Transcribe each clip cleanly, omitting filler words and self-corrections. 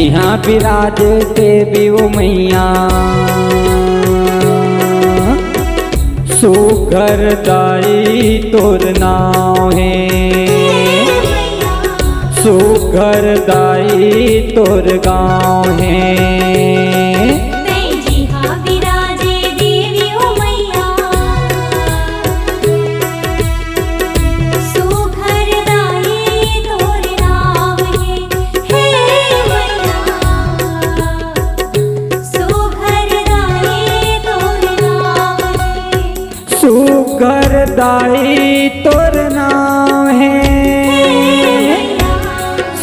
जी हाँ विराजे देवी ओ मैया सुघर दाई तोर नाम है सुघर दाई तोर गाँव है जी हाँ विराजे देवी ओ मैया सुघर दाई तोर नाम है मैया सुघर दाई तोर नाम है सुघर दाई तोर नाम है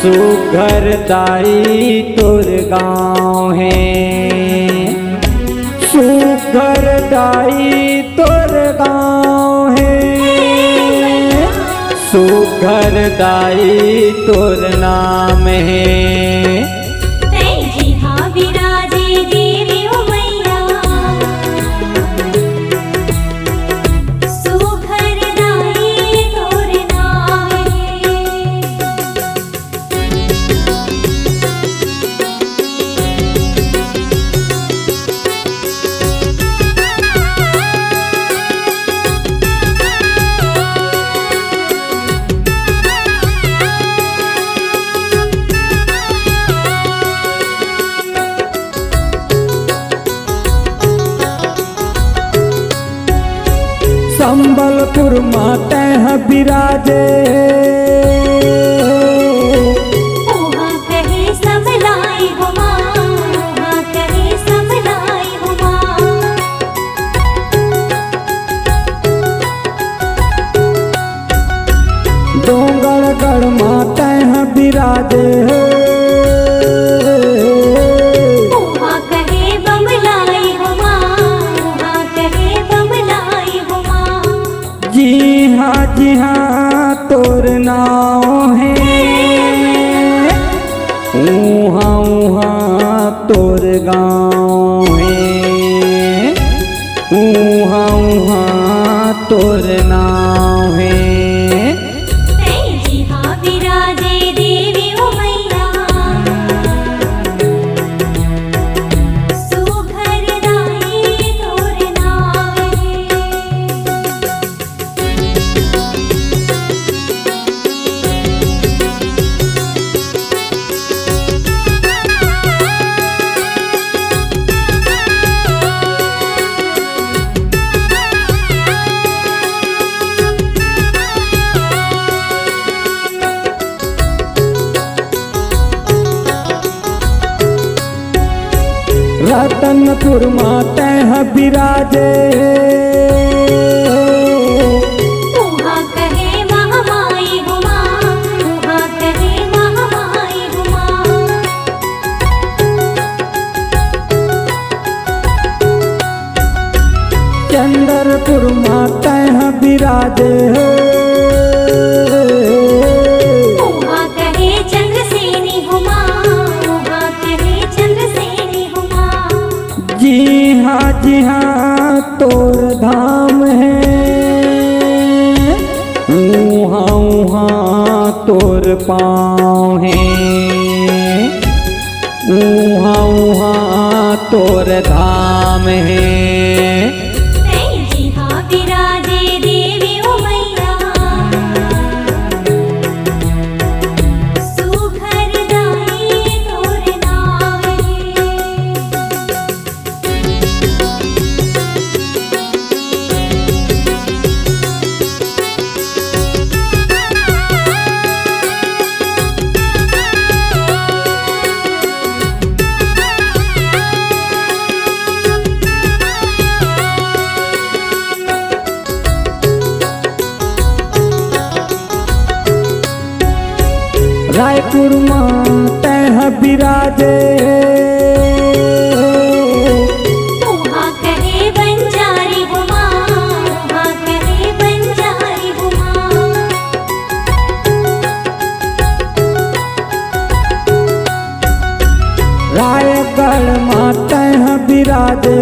सुघर दाई तोर गाँव है सुघर दाई तोर गाँव है सुघर दाई तोर नाम है जी हाँ विराजे देवी ओ मैया सुघर दाई तोर नाम है संबलपुर माते हैं विराजे ओहा कहे सब लाई हो माँ ओहा कहे सब लाई हो माँ डोंगरगढ़ माते हैं विराजे ओहा कहे बमलाई हो माँ ओहा कहे बमलाई हो माँ जी हाँ तोर नाव है ऊहाँ ऊहाँ तोर गाँव है ऊहाँ ऊहाँ तोर नाव है जी हाँ विराजे देवी ओ मैया सुघर दाई तोर नाम है रतनपुर माते हैं विराजे ओहा कहे महामाई हो माँ ओहा कहे महामाई हो माँ चंद्रपुर माते हैं विराजे ओहा कहे चंद्रसेनी हो माँ ओहा कहे चंद्रसेनी हो माँ जी हाँ तोर धाम है ऊहाँ ऊहाँ तोर पाँव है ऊहाँ ऊहाँ तोर धाम है जी हाँ विराजे देवी ओ मैया सुघर दाई तोर नाम है रायपुर माते हैं विराजे ओहा कहे बंजारी हो माँ ओहा कहे बंजारी हो माँ रायगढ़ माते हैं विराजे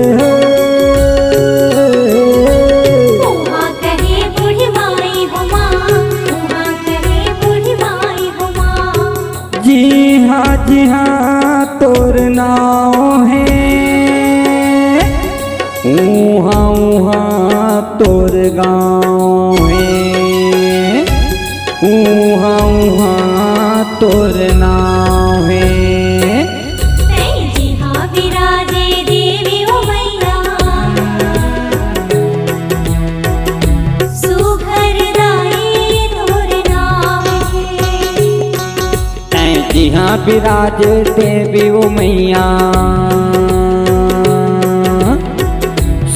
ओहा कहे बूढ़ी माई हो माँ ओहा कहे बूढ़ी माई हो माँ जी हाँ नाव है, ऊहाँ ऊहाँ तोर गाँव है, ऊहाँ ऊहाँ तोर नाव है। जिहाँ विराजे देवी ओ मैया, सुघर दाई तोर नाम है। जिहाँ विराजे देवी ओ मैया,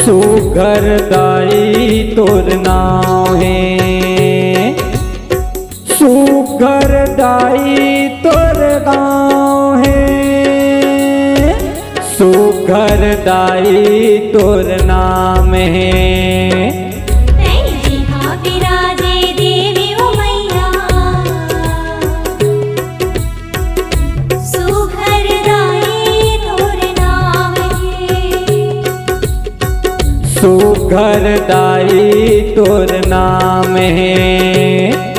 सुघर दाई तोर नाव है, सुघर दाई तोर गाँव है, सुघर दाई तोर नाम है। जिहाँ विराजे देवी ओ मैया, सुघर दाई तोर नाम है। सुघर दाई तोर नाम है।